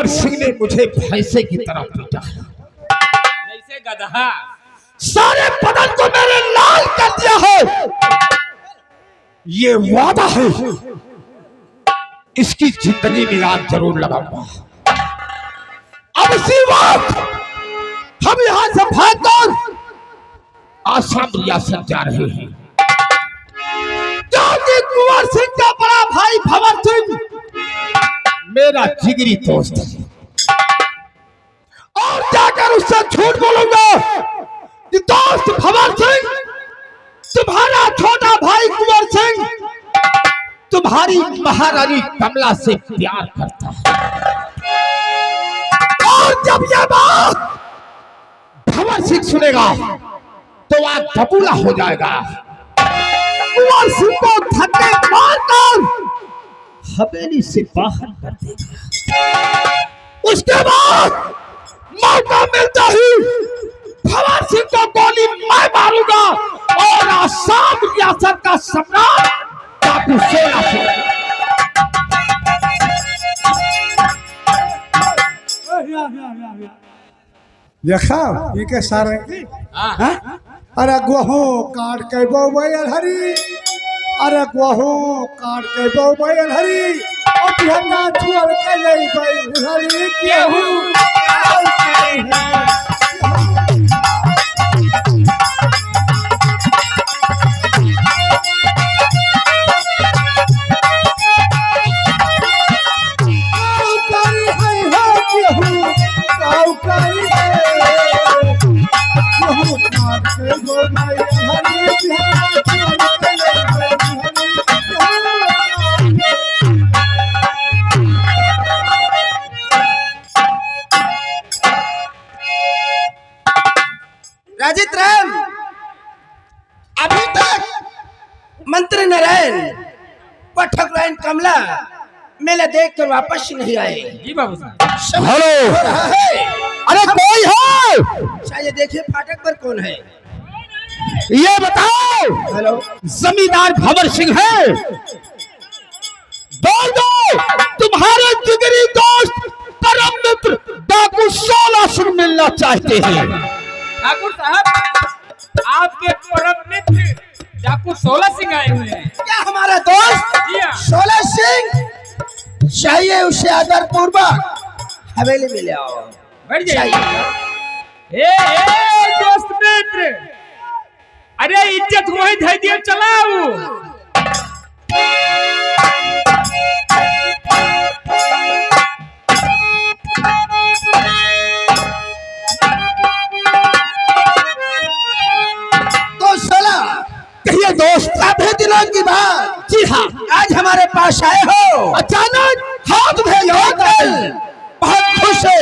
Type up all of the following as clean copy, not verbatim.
कुंवर सिंह ने मुझे भैंसे की तरह पीटा, जैसे गधा, सारे बदन को मेरे लाल कर दिया है। ये वादा है, इसकी जिंदगी में आग जरूर लगाऊंगा। अब इसी वक्त हम यहां से भागकर आसाम रियासत जा रहे हैं, क्योंकि कुंवर सिंह का बड़ा भाई भंवर सिंह मेरा जिगरी दोस्त है। और जाकर उससे झूठ बोलूंगा कि दोस्त भंवर सिंह, तुम्हारा छोटा भाई कुंवर सिंह तुम्हारी महारानी कमला से प्यार करता है। और जब यह बात भंवर सिंह सुनेगा तो आग बबूला हो जाएगा। कुंवर सिंह को धक्के मारकर हवेली से बाहर कर देगा। उसके बाद मौका मिलता ही भंवर सिंह को गोली मैं मारूंगा और आसाम रियासत का सम्राट टापू सोना देखा ये के सारे अरे गोहो काट के बोबैल हरी, अरे गोहो काट के बोबैल हरी, अब यहाँ छोड़ के नहीं बैल हरी केहू। राजित राम, अभी तक मंत्री नारायण पाठक रायन कमला मेला देख कर वापस नहीं आए। जी बाबू साहब। हेलो, अरे कोई है? शायद देखिए फाटक पर कौन है, ये बताओ। हेलो, जमींदार भंवर सिंह है? बोल दो, तुम्हारे जिगरी दोस्त परम मित्र डाकू सोना सिंह मिलना चाहते हैं। ठाकुर साहब, आपके परम मित्र डाकू 16 सिंह आए हुए हैं। क्या हमारा दोस्त जी हाँ। 16 सिंह चाहिए? उसे आदर पूर्वक हवेली में ले आओ। बैठ जाइए। ए दोस्त मित्र, अरे इज्जत वही धै दिए चलाओ। तो 16 कहिए दोस्त। काफी दिनों की बात। जी हाँ, आज हमारे पास आए हो, अचानक हाथ भेजो। बहुत खुश है,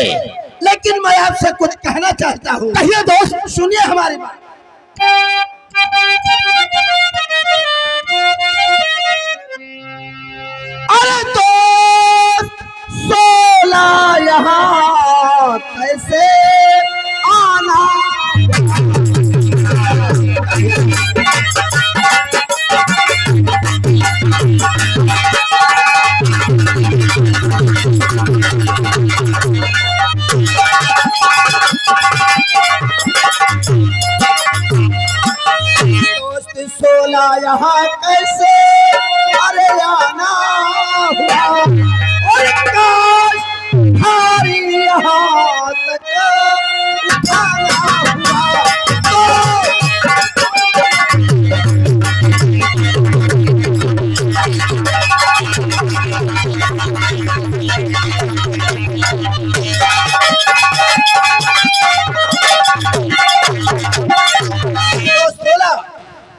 लेकिन मैं आपसे कुछ कहना चाहता हूँ। कहिए दोस्त। सुनिए हमारी बात। अरे दोस्त 16 यहाँ कैसे आना? दोस्त 16 यहाँ कैसे अरे आना हुआ? और काश भारी यहाँ तक उठाना हुआ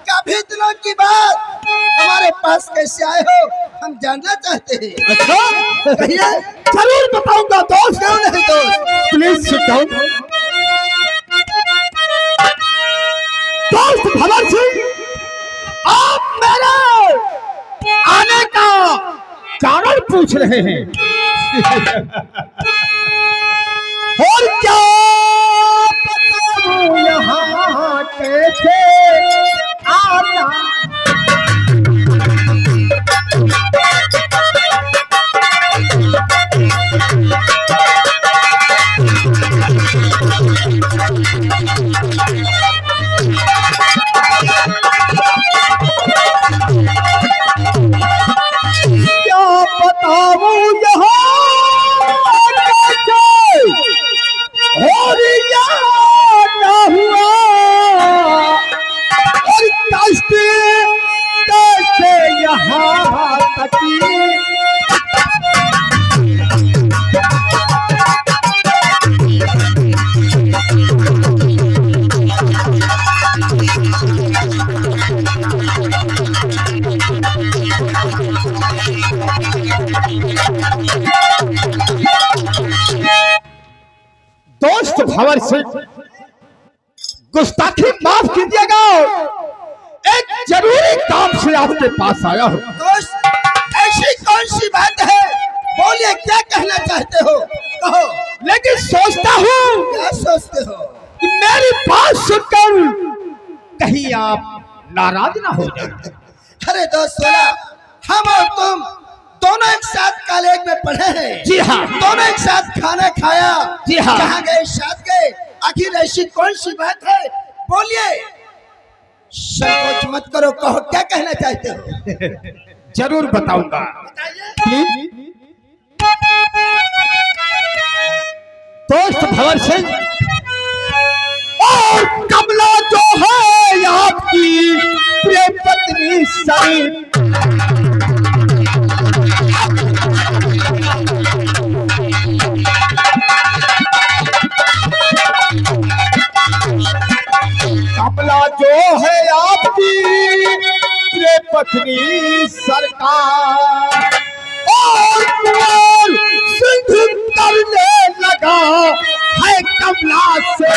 काफी दिनों की बात हमारे पास कैसे आए हो हम जानना चाहते हैं। अच्छा, कहिए। जरूर बताऊंगा दोस्त। क्यों नहीं दोस्त? Please sit down. दोस्त भंवर सिंह, आप मेरे आने का कारण पूछ रहे हैं और क्या बताऊं यहाँ कैसे आना? दोस्त भंवर सिंह, गुस्ताखी माफ कीजिएगा, एक जरूरी काम से आपके पास आया हूँ। दोस्त, ऐसी कौन सी बात है? बोलिए, क्या कहना चाहते हो? कहो। लेकिन सोचता हूँ क्या सोचते हो? कि मेरी बात सुनकर कहीं आप नाराज ना हो जाए। अरे दोस्त सोला, हम और तुम दोनों एक साथ कॉलेज में पढ़े हैं। जी हाँ। दोनों एक साथ खाना खाया। जी हाँ। जहाँ गए साथ गए। आखिर ऐसी कौन सी बात है? बोलिए, संकोच मत करो, कहो क्या कहना चाहते हो? जरूर बताऊंगा। बताइए। दोस्त भंवर सिंह, और कमला जो है आपकी प्रिय पत्नी सरी, कमला जो है आपकी प्रिय पत्नी सरकार, और कुंवर सिंह करने लगा है कमला से।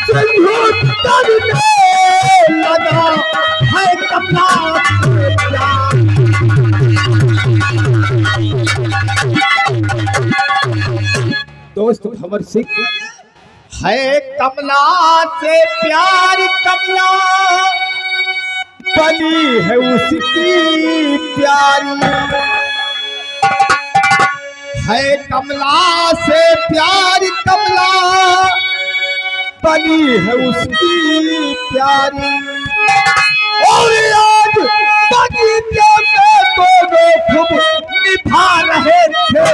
सिंह करने लगा है कमला से प्यार। दोस्त भंवर सिंह, है कमला से प्यार, कमला बनी है उसकी प्यारी, है कमला से प्यार, कमला बनी है उसकी प्यारी। और आज बगीचे में दोनों खूब निभा रहे थे।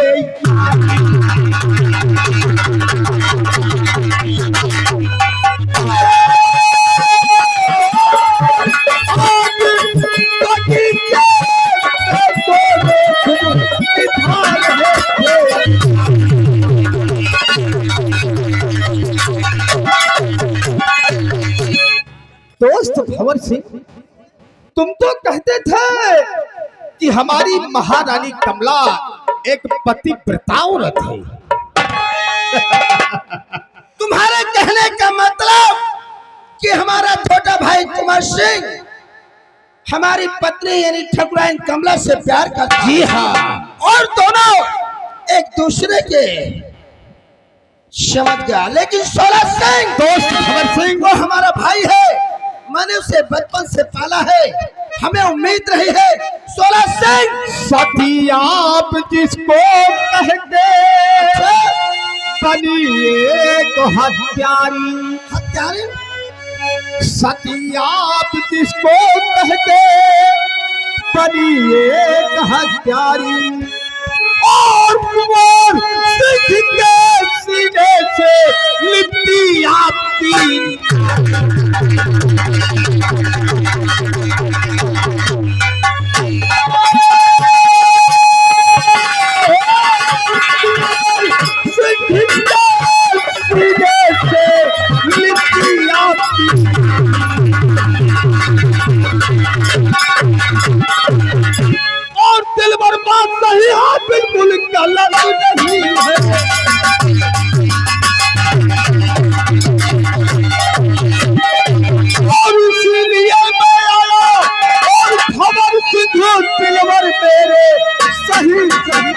दोस्त भंवर सिंह, तुम तो कहते थे कि हमारी महारानी कमला एक पतिव्रता औरत है। तुम्हारे कहने का मतलब कि हमारा छोटा भाई कुमार सिंह हमारी पत्नी यानी ठकुराइन कमला से प्यार करता है। जी हाँ। और दोनों एक दूसरे के समझ गया। लेकिन सोला सिंह, दोस्त भंवर सिंह, वो हमारा भाई है, मैंने उसे बचपन से पाला है, हमें उम्मीद रही है। सोला सिंह, सती आप जिसको कहते बनी एक हत्यारी, हत्यारी, सती आप जिसको कहते बनी एक हत्यारी, और कुंवर सिंह के सीने से लिपटी आपकी। और दिल भर बात नहीं है, बिल्कुल गलत नहीं है। और इसीलिए मैं आया और भंवर सिंह दिलवर मेरे सही सही।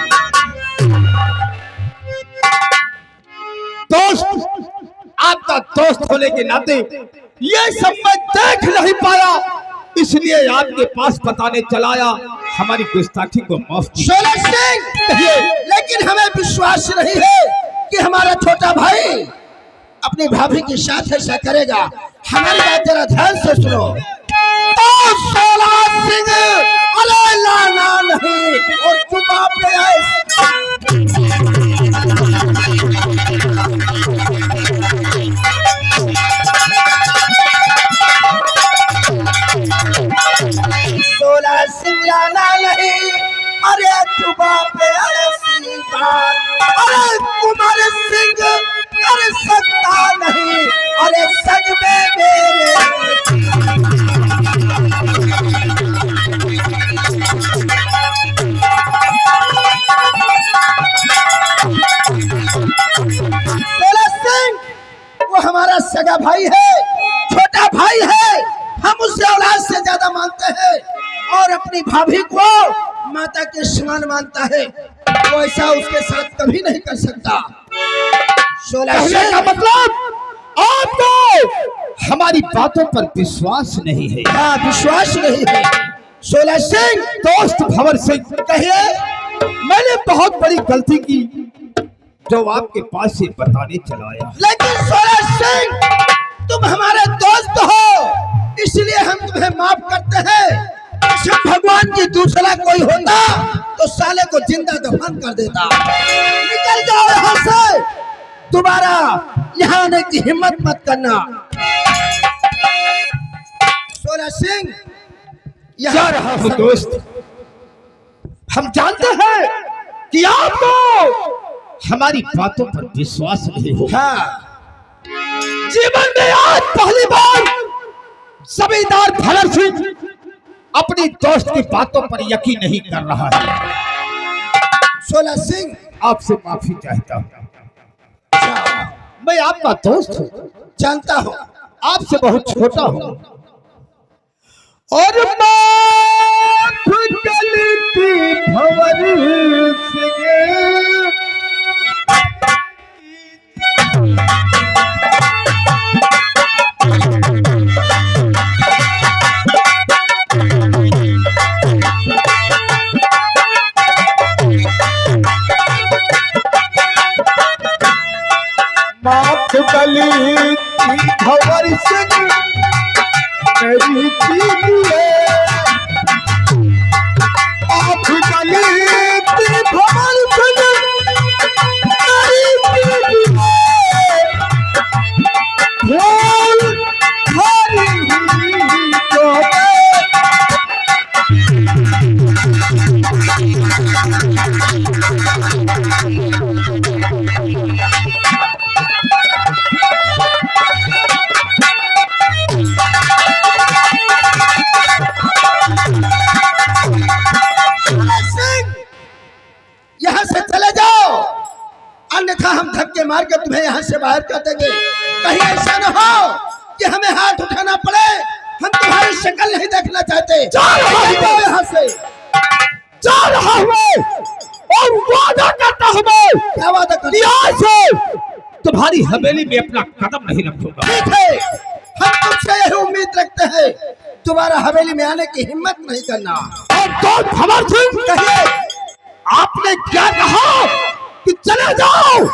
दोस्त, आपका दोस्त होने के नाते ये सब मैं देख नहीं पाया, इसलिए आपके पास बताने चलाया। हमारी गुस्ताखी को माफ कीजिए। सोला सिंह, लेकिन हमें विश्वास नहीं है कि हमारा छोटा भाई अपनी भाभी के साथ ऐसा करेगा। हमारी बात जरा ध्यान से सुनो। तो सोला सिंह, अरे लाना नहीं और चुपा पे आए। सोला सिंह लाना नहीं, अरे चुपा पे आए। की बात। अरे कुमार सिंह कर सकता नहीं, अरे संग में मेरे। सोलह सिंह वो हमारा सगा भाई है, छोटा भाई है, हम उसे औलाद से ज्यादा मानते हैं और अपनी भाभी को माता के समान मानता है। वो ऐसा उसके साथ कभी नहीं कर सकता। सोलह कहने का सिंह मतलब आपको हमारी बातों पर विश्वास नहीं है। हाँ, विश्वास नहीं है। सोलह सिंह दोस्त भंवर सिंह, कहिए। मैंने बहुत बड़ी गलती की जो आपके पास से बताने चला आया। लेकिन सोलह सिंह तुम हमारे दोस्त हो, इसलिए हम तुम्हें माफ करते हैं। जब भगवान की दूसरा कोई होता तो साले को जिंदा दफन कर देता। निकल जाओ यहाँ से, दोबारा यहाँ आने की हिम्मत मत करना। सोलह सिंह जा यहाँ रहा हूँ दोस्त। हम जानते हैं कि आपको हमारी बातों पर विश्वास नहीं होगा। हाँ, जीवन में आज पहली बार जमींदार भंवर सिंह अपनी दोस्त की बातों पर यकीन नहीं कर रहा है। सोलह सिंह आपसे माफी चाहता हूँ। मैं आपका दोस्त हूँ, जानता हूँ। आपसे बहुत छोटा हूँ और माफ गलती भंवर सिंह। माफ गलती भंवर सिंह मेरी कीजिए। माफ गलती भंवर सिंह मेरी कीजिए। भूल हमारी हुई तो यहाँ से चले जाओ, अन्यथा हम धक्के मार के तुम्हें यहाँ से बाहर कर देंगे। कहीं ऐसा न हो कि हमें हाथ उठाना पड़े। हम तुम्हारी शक्ल नहीं देखना चाहते। चले जाओ यहाँ से। जा रहा हूँ और वादा करता हूँ मैं क्या वादा कर? यहाँ से तुम्हारी हवेली में अपना कदम नहीं रखूंगा। ठीक है, हम तुमसे यही उम्मीद रखते हैं। दोबारा हवेली में आने की हिम्मत नहीं करना। और दोस्त भंवर सिंह, कहिए। आपने क्या कहा कि चले जाओ,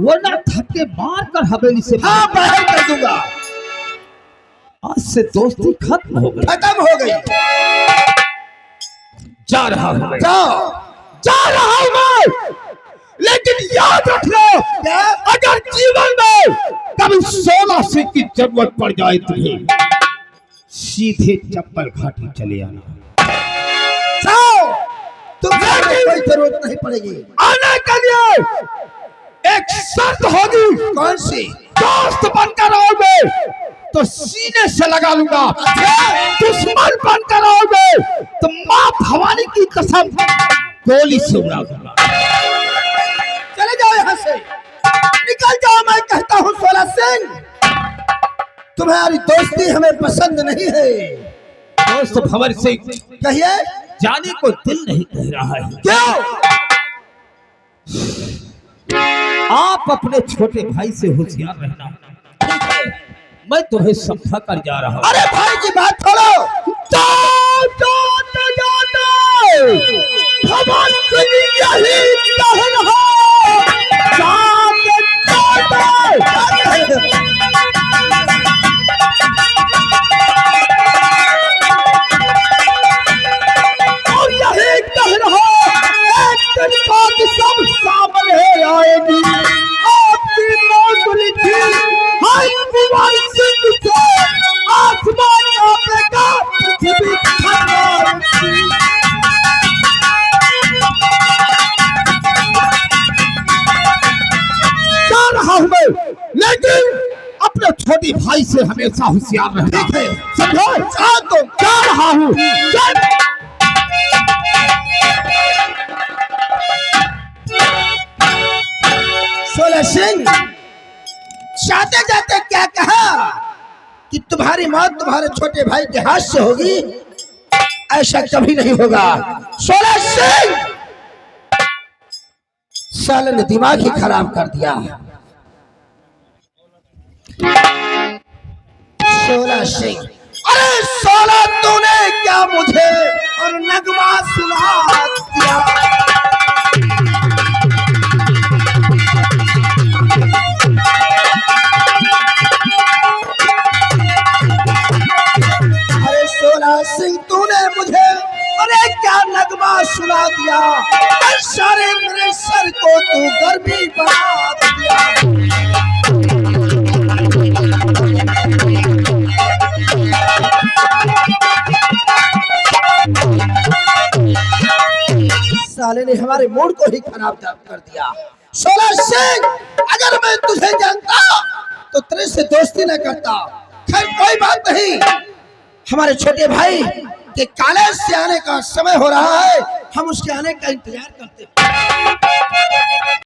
वरना धक्के मार कर हवेली से हाँ, बाहर कर दूंगा। आज से दोस्ती खत्म हो गई। खत्म हो गई। जा रहा हूँ मैं। जाओ। जा रहा हूँ मैं, लेकिन याद रख लो, क्या? अगर जीवन में कभी 16 सिंह की जरूरत पड़ जाए तुम्हें, सीधे चप्पल घाटी चले आना। जाओ, तुम्हें कोई जरूरत नहीं पड़ेगी। आने के लिए एक शर्त होगी। कौन सी? दोस्त बनकर रहोगे तो सीने से लगा लूंगा, दुश्मन बनकर रहोगे तो माँ भवानी की कसम गोली से उड़ा दूंगा। चले जाओ यहाँ से, निकल जाओ। मैं कहता हूँ सोलह सिंह, तुम्हारी दोस्ती हमें पसंद नहीं है। दोस्त भंवर सिंह, कहिए। जाने को दिल नहीं कह रहा है। क्यों? आप अपने छोटे भाई से होशियार रहना। मैं तुम्हें समझा कर जा रहा हूँ। अरे भाई की बात छोड़ो। भंवर सिंह यही कहन हो। और यही कहन हो, एक दिन बात सब सामने आएगी। आपकी मौत लिखी है भंवर सिंह से, आसमान कांपेगा, पृथ्वी थर्राएगी। भाई से हमेशा होशियार रहना। ठीक है। समझो? हाँ तो जा रहा हूँ। सोलह सिंह जाते जाते क्या कहा कि तुम्हारी मौत तुम्हारे छोटे भाई के हाथ से होगी? ऐसा कभी नहीं होगा। सोलह सिंह साले ने दिमाग ही खराब कर दिया। सोलह सिंह, अरे सोलह तूने क्या मुझे और नगमा सुना दिया? अरे सोलह सिंह तूने मुझे अरे क्या नगमा सुना दिया? सारे मेरे सर को तू गर्मी बना दिया। साले ने हमारे मूड को ही खराब कर दिया। सोलह सिंह, अगर मैं तुझे जानता तो तेरे से दोस्ती न करता। खैर कोई बात नहीं, हमारे छोटे भाई के कॉलेज से आने का समय हो रहा है, हम उसके आने का इंतजार करते हैं।